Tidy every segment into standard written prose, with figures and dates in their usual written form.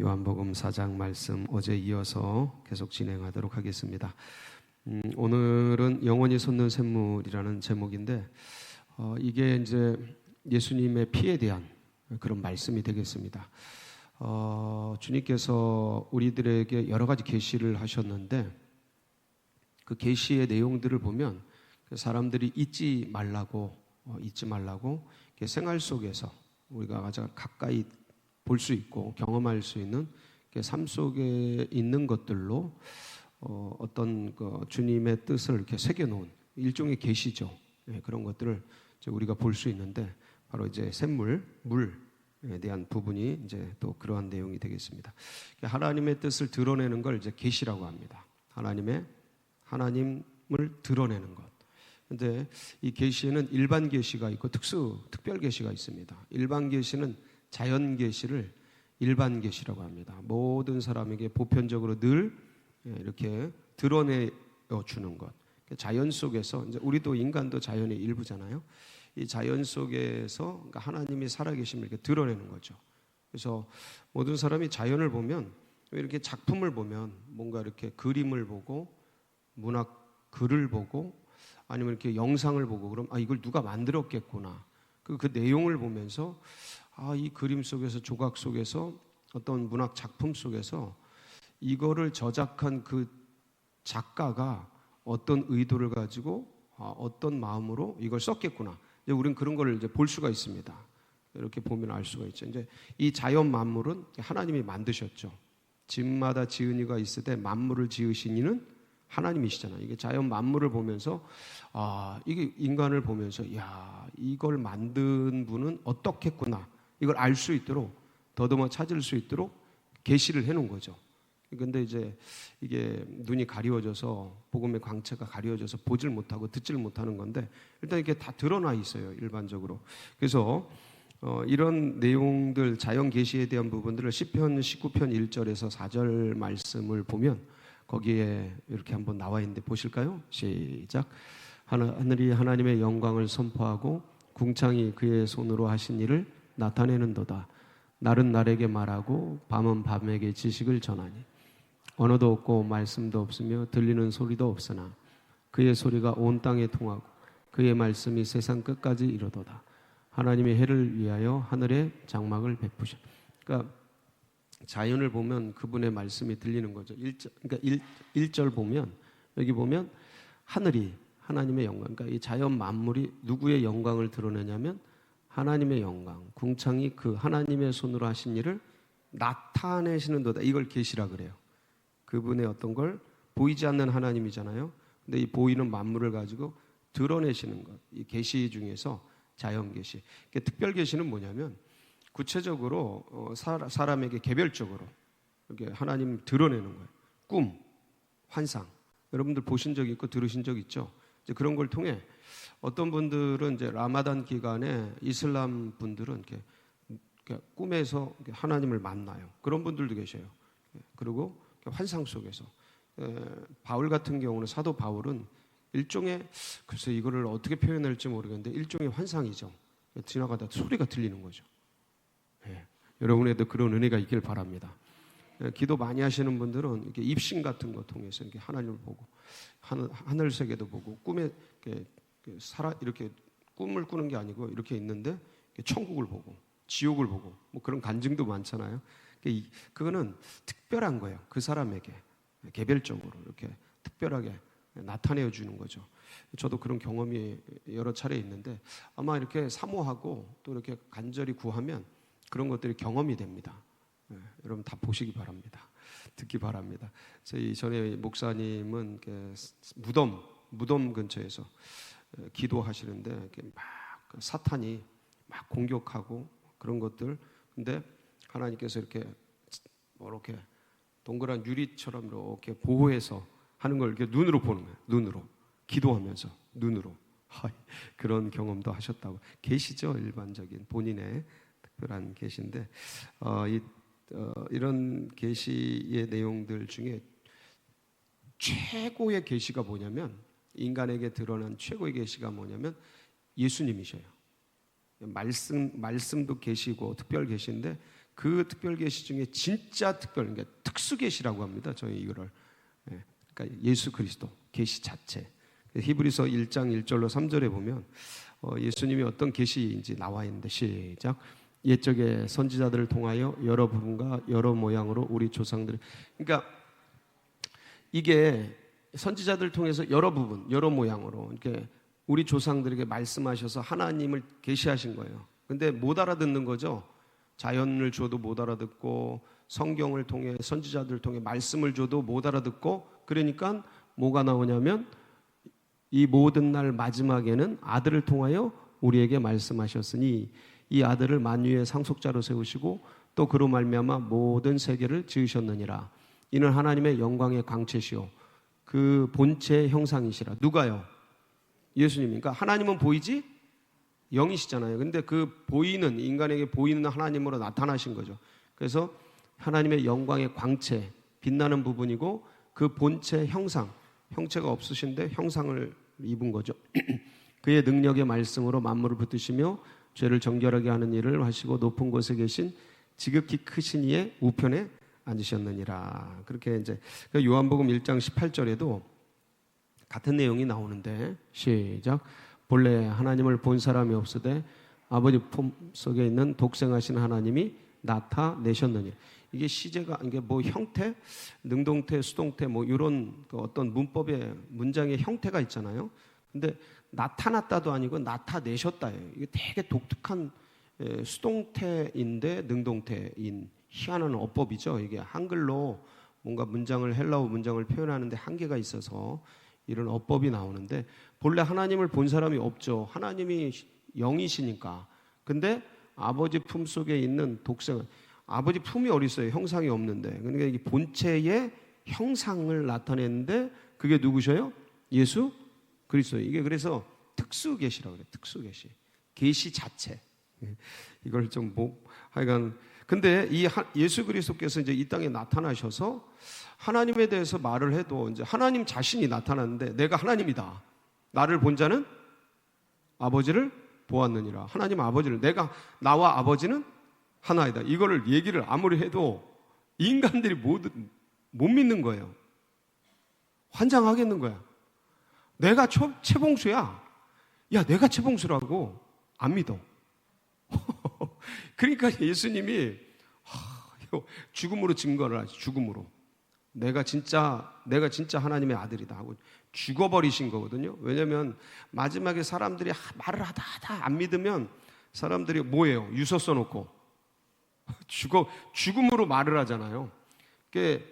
요한복음 4장 말씀 어제 이어서 계속 진행하도록 하겠습니다. 오늘은 영원히 솟는 샘물이라는 제목인데 이게 이제 예수님의 피에 대한 그런 말씀이 되겠습니다. 주님께서 우리들에게 여러 가지 계시를 하셨는데 그 계시의 내용들을 보면 사람들이 잊지 말라고 생활 속에서 우리가 가장 가까이 볼 수 있고 경험할 수 있는 삶 속에 있는 것들로 어떤 주님의 뜻을 이렇게 새겨놓은 일종의 계시죠. 그런 것들을 우리가 볼 수 있는데 바로 이제 샘물, 물에 대한 부분이 이제 또 그러한 내용이 되겠습니다. 하나님의 뜻을 드러내는 걸 이제 계시라고 합니다. 하나님을 드러내는 것. 근데 이 계시에는 일반 계시가 있고 특별 계시가 있습니다. 일반 계시는 자연 계시를 일반 계시라고 합니다. 모든 사람에게 보편적으로 늘 이렇게 드러내 주는 것. 자연 속에서 이제 우리도 인간도 자연의 일부잖아요. 이 자연 속에서 하나님이 살아계심을 이렇게 드러내는 거죠. 그래서 모든 사람이 자연을 보면 이렇게 작품을 보면 뭔가 이렇게 그림을 보고 문학 글을 보고 아니면 이렇게 영상을 보고 그럼 이걸 누가 만들었겠구나. 그 내용을 보면서 이 그림 속에서 조각 속에서 어떤 문학 작품 속에서 이거를 저작한 그 작가가 어떤 의도를 가지고 어떤 마음으로 이걸 썼겠구나. 이제 우리는 그런 걸 이제 볼 수가 있습니다. 이렇게 보면 알 수가 있죠. 이제 이 자연 만물은 하나님이 만드셨죠. 집마다 지은 이가 있을 때 만물을 지으신 이는 하나님이시잖아요. 이게 자연 만물을 보면서 이게 인간을 보면서 이걸 만든 분은 어떻겠구나. 이걸 알 수 있도록 더듬어 찾을 수 있도록 계시를 해놓은 거죠. 그런데 이제 이게 눈이 가리워져서 복음의 광채가 가리워져서 보질 못하고 듣질 못하는 건데 일단 이렇게 다 드러나 있어요. 일반적으로. 그래서 이런 내용들 자연 계시에 대한 부분들을 시편 19편 1절에서 4절 말씀을 보면 거기에 이렇게 한번 나와 있는데 보실까요? 시작. 하늘이 하나님의 영광을 선포하고 궁창이 그의 손으로 하신 일을 나타내는도다. 날은 날에게 말하고 밤은 밤에게 지식을 전하니 언어도 없고 말씀도 없으며 들리는 소리도 없으나 그의 소리가 온 땅에 통하고 그의 말씀이 세상 끝까지 이르도다. 하나님의 해를 위하여 하늘에 장막을 베푸셔. 그러니까 자연을 보면 그분의 말씀이 들리는 거죠. 1절 보면 여기 보면 하늘이 하나님의 영광. 그러니까 이 자연 만물이 누구의 영광을 드러내냐면 하나님의 영광. 궁창이 그 하나님의 손으로 하신 일을 나타내시는도다. 이걸 계시라 그래요. 그분의 어떤 걸 보이지 않는 하나님이잖아요. 근데 이 보이는 만물을 가지고 드러내시는 것. 이 계시 중에서 자연 계시. 특별 계시는 뭐냐면 구체적으로 사람에게 개별적으로 이렇게 하나님 드러내는 거예요. 꿈, 환상. 여러분들 보신 적 있고 들으신 적 있죠? 이제 그런 걸 통해 어떤 분들은 이제 라마단 기간에 이슬람 분들은 이렇게 꿈에서 하나님을 만나요. 그런 분들도 계셔요. 그리고 환상 속에서 바울 같은 경우는 사도 바울은 일종의 글쎄 이거를 어떻게 표현할지 모르겠는데 일종의 환상이죠. 지나가다 소리가 들리는 거죠. 여러분에도 그런 은혜가 있길 바랍니다. 기도 많이 하시는 분들은 이렇게 입신 같은 거 통해서 이렇게 하나님을 보고 하늘 세계도 보고 꿈에 이렇게 꿈을 꾸는 게 아니고 이렇게 있는데 천국을 보고 지옥을 보고 뭐 그런 간증도 많잖아요. 그거는 특별한 거예요. 그 사람에게 개별적으로 이렇게 특별하게 나타내어 주는 거죠. 저도 그런 경험이 여러 차례 있는데 아마 이렇게 사모하고 또 이렇게 간절히 구하면 그런 것들이 경험이 됩니다. 여러분 다 보시기 바랍니다. 듣기 바랍니다. 저희 전에 목사님은 무덤 근처에서 기도하시는데 막 사탄이 막 공격하고 그런 것들. 근데 하나님께서 이렇게 동그란 유리처럼 이렇게 보호해서 하는 걸 이렇게 눈으로 보는 거예요. 눈으로 기도하면서 눈으로 그런 경험도 하셨다고. 계시죠. 일반적인 본인의 특별한 계시인데 이런 계시의 내용들 중에 최고의 계시가 뭐냐면 인간에게 드러난 최고의 계시가 뭐냐면 예수님이셔요. 말씀도 계시고 특별 계시인데 그 특별 계시 중에 진짜 특별, 그러니까 특수 계시라고 합니다. 저희 이거를. 그러니까 예수 그리스도 계시 자체. 히브리서 1장 1절로 3절에 보면 예수님이 어떤 계시인지 나와 있는데, 시작. 옛적에 선지자들을 통하여 여러 부분과 여러 모양으로 우리 조상들, 그러니까 이게 선지자들을 통해서 여러 부분, 여러 모양으로 이렇게 우리 조상들에게 말씀하셔서 하나님을 계시하신 거예요. 근데 못 알아듣는 거죠. 자연을 줘도 못 알아듣고, 성경을 통해 선지자들을 통해 말씀을 줘도 못 알아듣고, 그러니까 뭐가 나오냐면 이 모든 날 마지막에는 아들을 통하여 우리에게 말씀하셨으니 이 아들을 만유의 상속자로 세우시고 또 그로 말미암아 모든 세계를 지으셨느니라. 이는 하나님의 영광의 광채시요 그 본체의 형상이시라. 누가요? 예수님. 그러니까 하나님은 보이지 영이시잖아요. 근데 그 보이는, 인간에게 보이는 하나님으로 나타나신 거죠. 그래서 하나님의 영광의 광채, 빛나는 부분이고 그 본체 형상, 형체가 없으신데 형상을 입은 거죠. 그의 능력의 말씀으로 만물을 붙드시며 죄를 정결하게 하는 일을 하시고 높은 곳에 계신 지극히 크신 이의 우편에 앉으셨느니라. 그렇게 이제 요한복음 1장 18절에도 같은 내용이 나오는데, 시작. 본래 하나님을 본 사람이 없으되 아버지 품속에 있는 독생하신 하나님이 나타내셨느니. 이게 시제가, 이게 뭐 형태, 능동태, 수동태 뭐 이런 그 어떤 문법의 문장의 형태가 있잖아요. 근데 나타났다도 아니고 나타내셨다예요. 이게 되게 독특한 수동태인데 능동태인 희한한 어법이죠. 이게 한글로 뭔가 문장을, 헬라어 문장을 표현하는데 한계가 있어서 이런 어법이 나오는데, 본래 하나님을 본 사람이 없죠. 하나님이 영이시니까. 근데 아버지 품 속에 있는 독생은, 아버지 품이 어디 있어요? 형상이 없는데. 그러니까 이 본체의 형상을 나타내는데 그게 누구셔요? 예수 그리스도. 이게 그래서 특수 계시라고 그래요. 특수 계시. 계시 자체. 이걸 좀 하여간, 근데 이 예수 그리스도께서 이제 이 땅에 나타나셔서 하나님에 대해서 말을 해도 이제 하나님 자신이 나타났는데, 내가 하나님이다. 나를 본 자는 아버지를 보았느니라. 하나님 아버지를, 나와 아버지는 하나이다. 이거를 얘기를 아무리 해도 인간들이 못 믿는 거예요. 환장하겠는 거야. 내가 최봉수야. 야, 내가 최봉수라고 안 믿어. 그러니까 예수님이 죽음으로 증거를 하지. 죽음으로. 내가 진짜 하나님의 아들이다 하고 죽어버리신 거거든요. 왜냐하면 마지막에 사람들이 말을 하다 안 믿으면 사람들이 뭐예요? 유서 써놓고 죽음으로 말을 하잖아요. 그러니까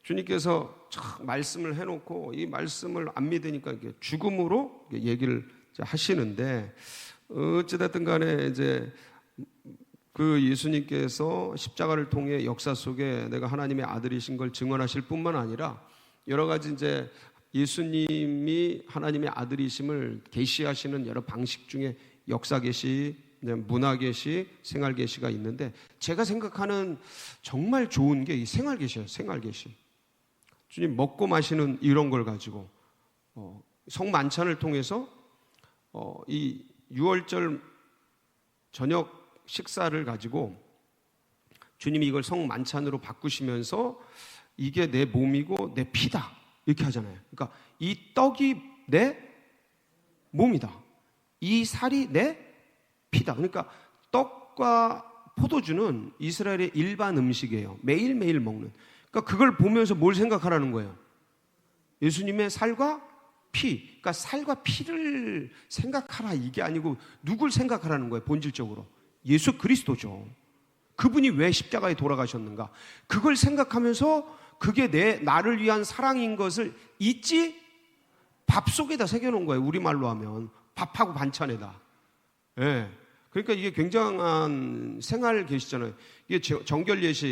주님께서 말씀을 해놓고 이 말씀을 안 믿으니까 죽음으로 얘기를 하시는데, 어찌됐든 간에 이제 그 예수님께서 십자가를 통해 역사 속에 내가 하나님의 아들이신 걸 증언하실 뿐만 아니라 여러 가지 이제 예수님이 하나님의 아들이심을 계시하시는 여러 방식 중에 역사 계시, 문화 계시, 생활 계시가 있는데, 제가 생각하는 정말 좋은 게 이 생활 계시예요. 생활 계시. 주님 먹고 마시는 이런 걸 가지고 성만찬을 통해서 이 6월절 저녁 식사를 가지고 주님이 이걸 성만찬으로 바꾸시면서 이게 내 몸이고 내 피다 이렇게 하잖아요. 그러니까 이 떡이 내 몸이다, 이 살이 내 피다. 그러니까 떡과 포도주는 이스라엘의 일반 음식이에요. 매일매일 먹는. 그러니까 그걸 보면서 뭘 생각하라는 거예요? 예수님의 살과 피. 그러니까 살과 피를 생각하라 이게 아니고 누굴 생각하라는 거예요? 본질적으로 예수 그리스도죠. 그분이 왜 십자가에 돌아가셨는가, 그걸 생각하면서 그게 나를 위한 사랑인 것을 잊지 밥 속에다 새겨놓은 거예요. 우리말로 하면 밥하고 반찬에다. 예. 그러니까 이게 굉장한 생활 계시잖아요. 이게 정결 예식,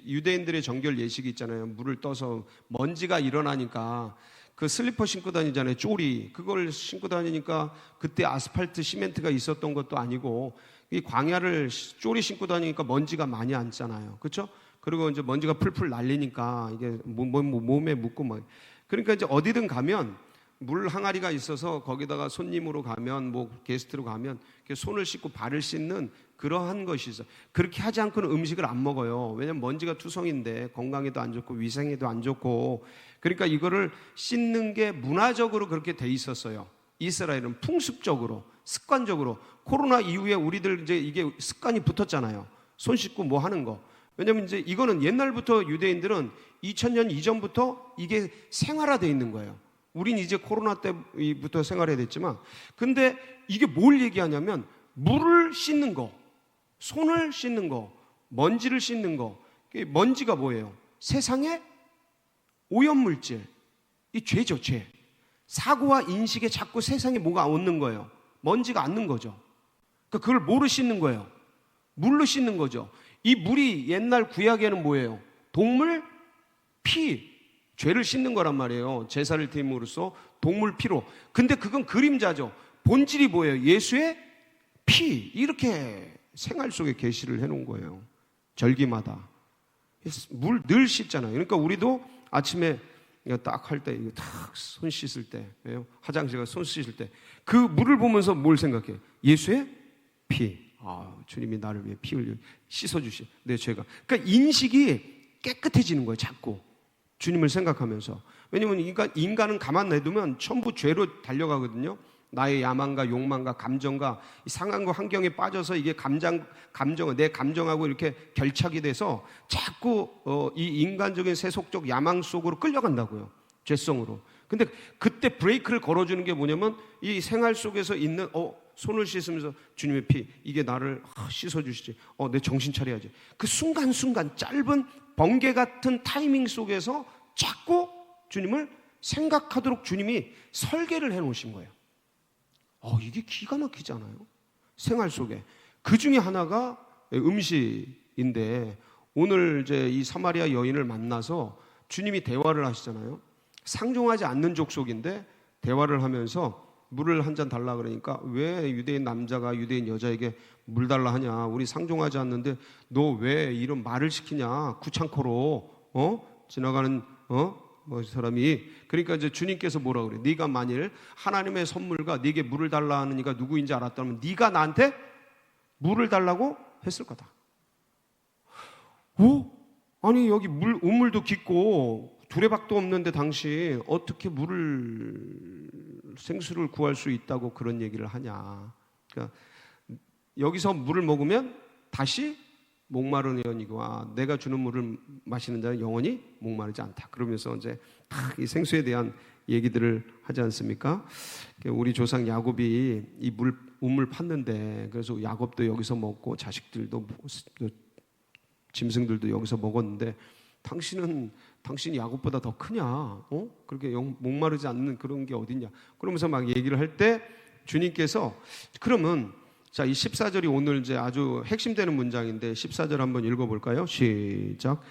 유대인들의 정결 예식이 있잖아요. 물을 떠서 먼지가 일어나니까 그 슬리퍼 신고 다니잖아요. 쪼리. 그걸 신고 다니니까 그때 아스팔트 시멘트가 있었던 것도 아니고 이 광야를 쪼리 신고 다니니까 먼지가 많이 앉잖아요. 그렇죠? 그리고 이제 먼지가 풀풀 날리니까 이게 몸에 묻고 막. 그러니까 이제 어디든 가면 물 항아리가 있어서 거기다가 손님으로 가면 뭐 게스트로 가면 손을 씻고 발을 씻는 그러한 것이 있어. 그렇게 하지 않고는 음식을 안 먹어요. 왜냐면 먼지가 투성인데 건강에도 안 좋고 위생에도 안 좋고. 그러니까 이거를 씻는 게 문화적으로 그렇게 돼 있었어요. 이스라엘은 풍습적으로, 습관적으로. 코로나 이후에 우리들 이제 이게 습관이 붙었잖아요. 손 씻고 뭐 하는 거. 왜냐면 이제 이거는 옛날부터 유대인들은 2000년 이전부터 이게 생활화되어 있는 거예요. 우린 이제 코로나 때부터 생활해야 됐지만, 근데 이게 뭘 얘기하냐면 물을 씻는 거, 손을 씻는 거, 먼지를 씻는 거. 먼지가 뭐예요? 세상에 오염물질, 이 죄죠, 죄. 사고와 인식에 자꾸 세상에 뭐가 얹는 거예요. 먼지가 앉는 거죠. 그러니까 그걸 뭐로 씻는 거예요? 물로 씻는 거죠. 이 물이 옛날 구약에는 뭐예요? 동물 피, 죄를 씻는 거란 말이에요. 제사를 드림으로써 동물 피로. 근데 그건 그림자죠. 본질이 뭐예요? 예수의 피. 이렇게 생활 속에 계시를 해놓은 거예요. 절기마다 물 늘 씻잖아요. 그러니까 우리도 아침에 딱 할 때, 이거 딱 손 씻을 때, 화장실 가서 손 씻을 때, 그 물을 보면서 뭘 생각해? 예수의 피. 아, 주님이 나를 위해 피 흘려 씻어주시, 내 죄가. 그러니까 인식이 깨끗해지는 거예요, 자꾸. 주님을 생각하면서. 왜냐면 인간은 가만 내두면 전부 죄로 달려가거든요. 나의 야망과 욕망과 감정과 상한 환경에 빠져서 이게 내 감정하고 이렇게 결착이 돼서 자꾸 이 인간적인 세속적 야망 속으로 끌려간다고요. 죄성으로. 근데 그때 브레이크를 걸어주는 게 뭐냐면 이 생활 속에서 있는 손을 씻으면서 주님의 피, 이게 나를 씻어주시지. 내 정신 차려야지. 그 순간순간 짧은 번개 같은 타이밍 속에서 자꾸 주님을 생각하도록 주님이 설계를 해놓으신 거예요. 이게 기가 막히잖아요. 생활 속에. 그 중에 하나가 음식인데, 오늘 이제 이 사마리아 여인을 만나서 주님이 대화를 하시잖아요. 상종하지 않는 족속인데 대화를 하면서 물을 한 잔 달라 그러니까, 왜 유대인 남자가 유대인 여자에게 물 달라 하냐, 우리 상종하지 않는데 너 왜 이런 말을 시키냐, 구창코로 지나가는 사람이. 그러니까 이제 주님께서 뭐라 그래? 네가 만일 하나님의 선물과 네게 물을 달라 하는 이가 누구인지 알았다면 네가 나한테 물을 달라고 했을 거다. 아니 여기 우물도 깊고 두레박도 없는데 당신 어떻게 생수를 구할 수 있다고 그런 얘기를 하냐. 그러니까 여기서 물을 먹으면 다시 목마른 영혼이고, 내가 주는 물을 마시는 자는 영원히 목마르지 않다. 그러면서 이제 이 생수에 대한 얘기들을 하지 않습니까? 우리 조상 야곱이 이 우물 팠는데, 그래서 야곱도 여기서 먹고 자식들도 짐승들도 여기서 먹었는데 당신이 야곱보다 더 크냐? 그렇게 목마르지 않는 그런 게 어딨냐? 그러면서 막 얘기를 할 때 주님께서, 그러면 자, 이 14절이 오늘 이제 아주 핵심되는 문장인데 14절 한번 읽어볼까요? 시작.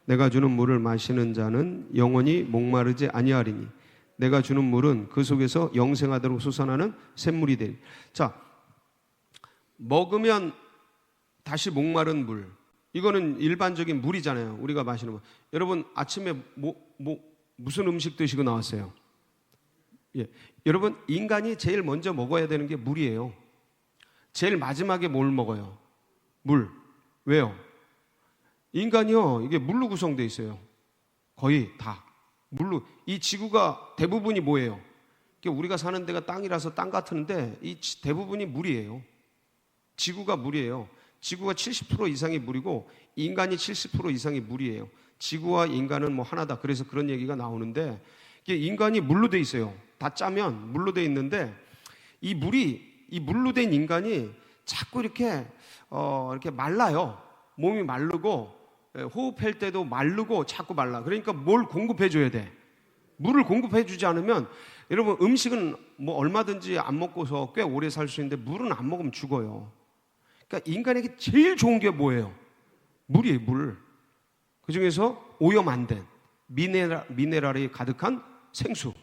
내가 주는 물을 마시는 자는 영원히 목마르지 아니하리니 내가 주는 물은 그 속에서 영생하도록 솟아나는 샘물이 되리. 자, 먹으면 다시 목마른 물, 이거는 일반적인 물이잖아요. 우리가 마시는 물. 여러분 아침에 무슨 음식 드시고 나왔어요? 여러분 인간이 제일 먼저 먹어야 되는 게 물이에요. 제일 마지막에 뭘 먹어요? 물. 왜요? 인간이요, 이게 물로 구성되어 있어요. 거의 다 물로. 이 지구가 대부분이 뭐예요? 우리가 사는 데가 땅이라서 땅 같은데 이 대부분이 물이에요. 지구가 물이에요. 지구가 70% 이상이 물이고 인간이 70% 이상이 물이에요. 지구와 인간은 뭐 하나다. 그래서 그런 얘기가 나오는데, 이게 인간이 물로 돼 있어요. 다 짜면 물로 돼 있는데, 이 물로 된 인간이 자꾸 이렇게 말라요. 몸이 마르고 호흡할 때도 마르고 자꾸 말라. 그러니까 뭘 공급해 줘야 돼? 물을 공급해 주지 않으면, 여러분 음식은 뭐 얼마든지 안 먹고서 꽤 오래 살 수 있는데 물은 안 먹으면 죽어요. 그러니까 인간에게 제일 좋은 게 뭐예요? 물이에요, 물. 그 중에서 오염 안 된 미네랄이 가득한 생수.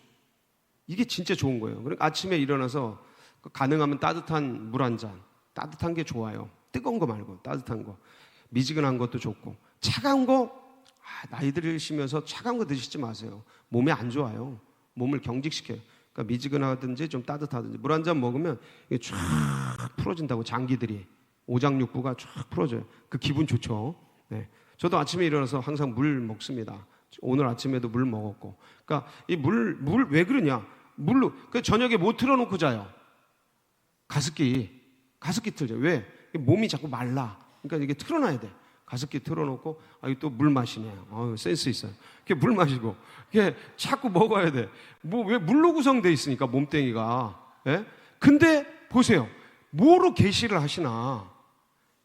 이게 진짜 좋은 거예요. 그러니까 아침에 일어나서 가능하면 따뜻한 물 한 잔. 따뜻한 게 좋아요. 뜨거운 거 말고 따뜻한 거. 미지근한 것도 좋고. 차가운 거, 나이 들으시면서 차가운 거 드시지 마세요. 몸에 안 좋아요. 몸을 경직시켜요. 그러니까 미지근하든지 좀 따뜻하든지 물 한 잔 먹으면 이게 쫙 풀어진다고, 장기들이, 오장육부가 쫙 풀어져요. 그 기분 좋죠. 네. 저도 아침에 일어나서 항상 물 먹습니다. 오늘 아침에도 물 먹었고. 그러니까 이 물 왜 그러냐? 물로, 그 저녁에 뭐 틀어놓고 자요? 가습기 틀죠. 왜? 몸이 자꾸 말라. 그러니까 이게 틀어놔야 돼. 가습기 틀어놓고, 또 물 마시네요. 센스 있어요. 이렇게 물 마시고, 이게 자꾸 먹어야 돼. 왜 물로 구성되어 있으니까, 몸뚱이가. 예? 근데 보세요. 뭐로 계시를 하시나?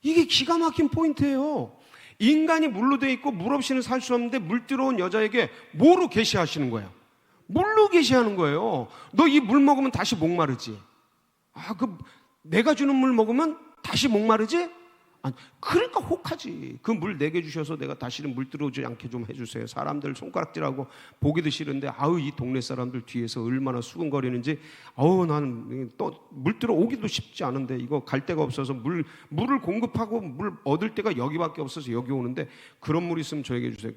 이게 기가 막힌 포인트예요. 인간이 물로 되어 있고 물 없이는 살 수 없는데 물 들어온 여자에게 뭐로 계시하시는 거예요? 물로 계시하는 거예요. 너 이 물 먹으면 다시 목마르지? 내가 주는 물 먹으면 다시 목마르지? 아니, 그러니까 혹하지. 그 물 내게 주셔서 내가 다시는 물 들어오지 않게 좀 해주세요. 사람들 손가락질하고 보기도 싫은데, 이 동네 사람들 뒤에서 얼마나 수근거리는지, 나는 또 물 들어오기도 쉽지 않은데, 이거 갈 데가 없어서 물을 공급하고 물 얻을 데가 여기밖에 없어서 여기 오는데, 그런 물 있으면 저에게 주세요.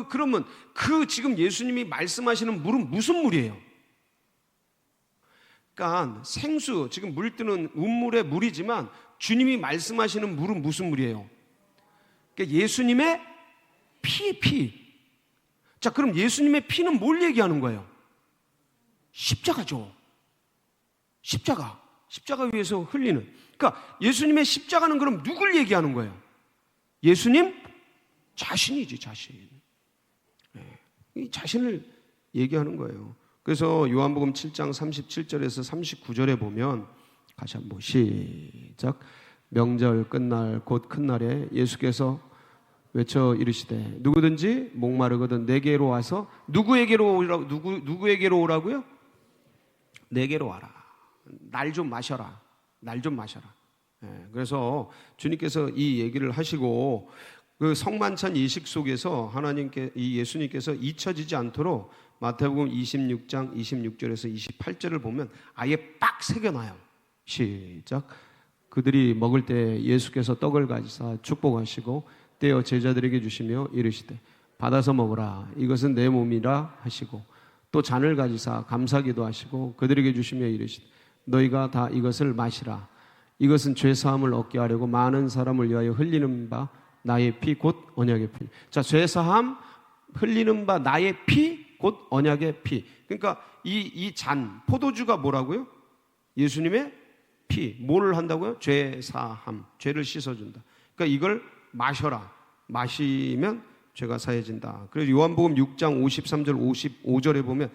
그러면 지금 예수님이 말씀하시는 물은 무슨 물이에요? 그러니까 생수, 지금 물 뜨는 운물의 물이지만 주님이 말씀하시는 물은 무슨 물이에요? 그러니까 예수님의 피. 자, 그럼 예수님의 피는 뭘 얘기하는 거예요? 십자가죠. 십자가 위에서 흘리는. 그러니까 예수님의 십자가는 그럼 누굴 얘기하는 거예요? 예수님 자신이지, 자신. 이 자신을 얘기하는 거예요. 그래서 요한복음 7장 37절에서 39절에 보면, 같이 한번 시작. 명절 끝날 곧 큰 날에 예수께서 외쳐 이르시되 누구든지 목마르거든 내게로 와서, 누구에게로 오라고요? 내게로 와라. 날 좀 마셔라. 그래서 주님께서 이 얘기를 하시고, 그 성만찬 예식 속에서 예수님께서 잊혀지지 않도록 마태복음 26장 26절에서 28절을 보면 아예 빡 새겨놔요. 시작. 그들이 먹을 때 예수께서 떡을 가지사 축복하시고 떼어 제자들에게 주시며 이르시되 받아서 먹으라, 이것은 내 몸이라 하시고, 또 잔을 가지사 감사기도 하시고 그들에게 주시며 이르시되 너희가 다 이것을 마시라, 이것은 죄사함을 얻게 하려고 많은 사람을 위하여 흘리는 바 나의 피 곧 언약의 피. 자, 죄사함 흘리는 바 나의 피 곧 언약의 피. 그러니까 이 잔, 포도주가 뭐라고요? 예수님의 피. 뭐를 한다고요? 죄사함, 죄를 씻어준다. 그러니까 이걸 마셔라. 마시면 죄가 사해진다. 그래서 요한복음 6장 53절 55절에 보면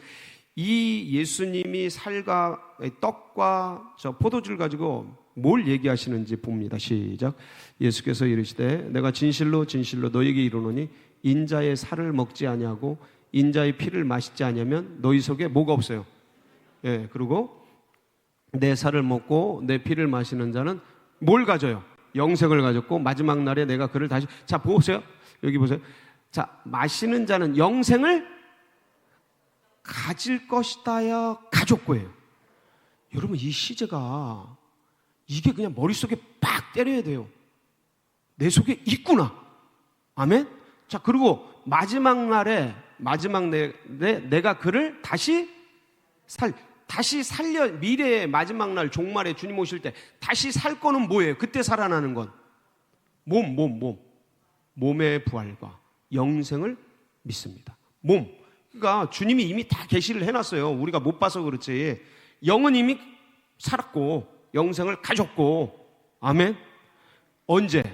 이 예수님이 살과 떡과 저 포도주를 가지고 뭘 얘기하시는지 봅니다. 시작. 예수께서 이르시되 내가 진실로 진실로 너희에게 이르노니 인자의 살을 먹지 아니하고 인자의 피를 마시지 아니하면 너희 속에 뭐가 없어요? 그리고 내 살을 먹고 내 피를 마시는 자는 뭘 가져요? 영생을 가졌고 마지막 날에 내가 그를 다시. 자, 보세요. 여기 보세요. 자, 마시는 자는 영생을 가질 것이다야 가졌고예요. 여러분, 이 시제가 이게 그냥 머릿속에 빡 때려야 돼요. 내 속에 있구나. 아멘? 자, 그리고 마지막 날에 내가 그를 다시 살려. 미래의 마지막 날 종말에 주님 오실 때 다시 살 거는 뭐예요? 그때 살아나는 건 몸의 부활과 영생을 믿습니다. 그러니까 주님이 이미 다 계시를 해놨어요. 우리가 못 봐서 그렇지. 영은 이미 살았고 영생을 가졌고. 아멘. 언제?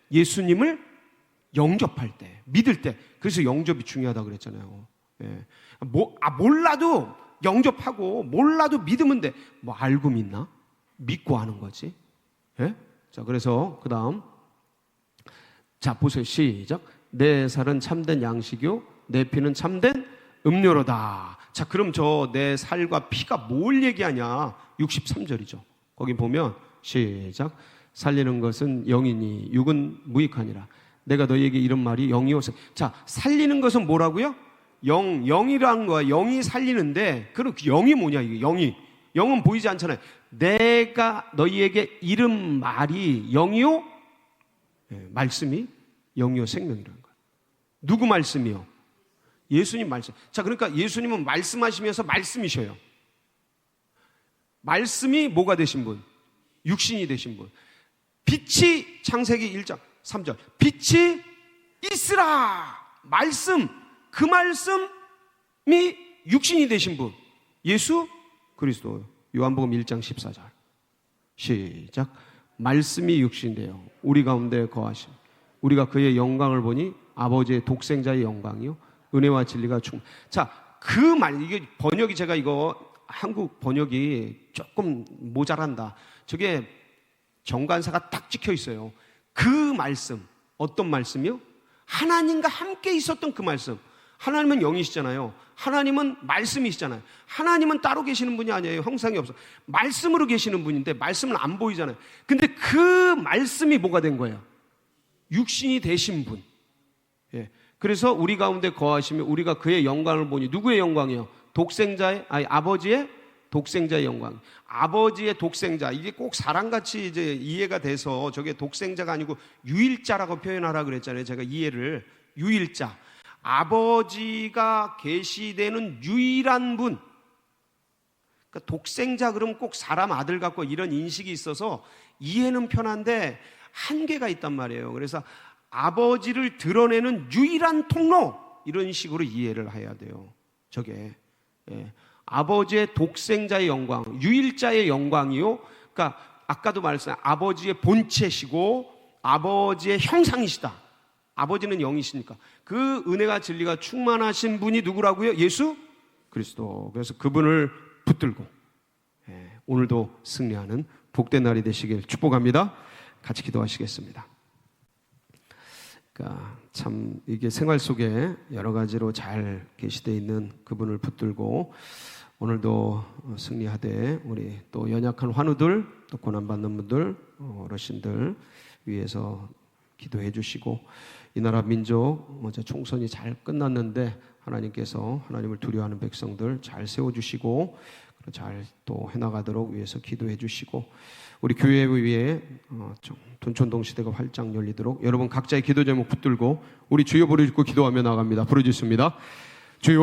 예수님을 영접할 때, 믿을 때. 그래서 영접이 중요하다고 그랬잖아요. 몰라도 영접하고 몰라도 믿으면 돼. 알고 믿나? 믿고 하는 거지. 자, 그래서 그 다음, 자, 보세요. 시작. 내 살은 참된 양식이요 내 피는 참된 음료로다. 자, 그럼 저 내 살과 피가 뭘 얘기하냐? 63절이죠. 거기 보면 시작. 살리는 것은 영이니 육은 무익하니라. 내가 너희에게 이런 말이 영이요. 자, 살리는 것은 뭐라고요? 영이라는 거야. 영이 살리는데, 그럼 그 영이 뭐냐, 이게 영은 보이지 않잖아요. 내가 너희에게 이른 말이 영이요? 말씀이 영이요 생명이라는 거야. 누구 말씀이요? 예수님 말씀. 자, 그러니까 예수님은 말씀하시면서 말씀이셔요. 말씀이 뭐가 되신 분? 육신이 되신 분. 빛이 창세기 1장 3절. 빛이 있으라. 말씀. 그 말씀이 육신이 되신 분. 예수 그리스도. 요한복음 1장 14절. 시작. 말씀이 육신되어 우리 가운데 거하심. 우리가 그의 영광을 보니 아버지의 독생자의 영광이요 은혜와 진리가 충만. 자, 그 말, 이게 번역이 제가 이거 한국 번역이 조금 모자란다. 저게 정관사가 딱 찍혀 있어요. 그 말씀. 어떤 말씀이요? 하나님과 함께 있었던 그 말씀. 하나님은 영이시잖아요. 하나님은 말씀이시잖아요. 하나님은 따로 계시는 분이 아니에요. 형상이 없어. 말씀으로 계시는 분인데 말씀은 안 보이잖아요. 근데 그 말씀이 뭐가 된 거예요? 육신이 되신 분. 예. 그래서 우리 가운데 거하시며 우리가 그의 영광을 보니. 누구의 영광이요? 아버지의 독생자의 영광. 아버지의 독생자. 이게 꼭 사람같이 이제 이해가 돼서 저게 독생자가 아니고 유일자라고 표현하라 그랬잖아요. 제가 이해를. 유일자. 아버지가 계시되는 유일한 분. 그러니까 독생자 그러면 꼭 사람 아들 같고 이런 인식이 있어서 이해는 편한데 한계가 있단 말이에요. 그래서 아버지를 드러내는 유일한 통로, 이런 식으로 이해를 해야 돼요. 저게. 예. 아버지의 독생자의 영광, 유일자의 영광이요. 그러니까 아까도 말했어요. 아버지의 본체시고 아버지의 형상이시다. 아버지는 영이시니까. 그 은혜가 진리가 충만하신 분이 누구라고요? 예수 그리스도. 그래서 그분을 붙들고 오늘도 승리하는 복된 날이 되시길 축복합니다. 같이 기도하시겠습니다. 그러니까 참 이게 생활 속에 여러 가지로 잘 계시되어 있는 그분을 붙들고 오늘도 승리하되 우리 또 연약한 환우들, 또 고난받는 분들, 어르신들 위해서 기도해 주시고, 이 나라 민족 어제 총선이 잘 끝났는데 하나님께서 하나님을 두려워하는 백성들 잘 세워주시고 잘 또 해나가도록 위해서 기도해 주시고, 우리 교회 위에 돈천동 시대가 활짝 열리도록 여러분 각자의 기도 제목 붙들고 우리 주여 부르짖고 기도하며 나갑니다. 부르짖습니다. 주여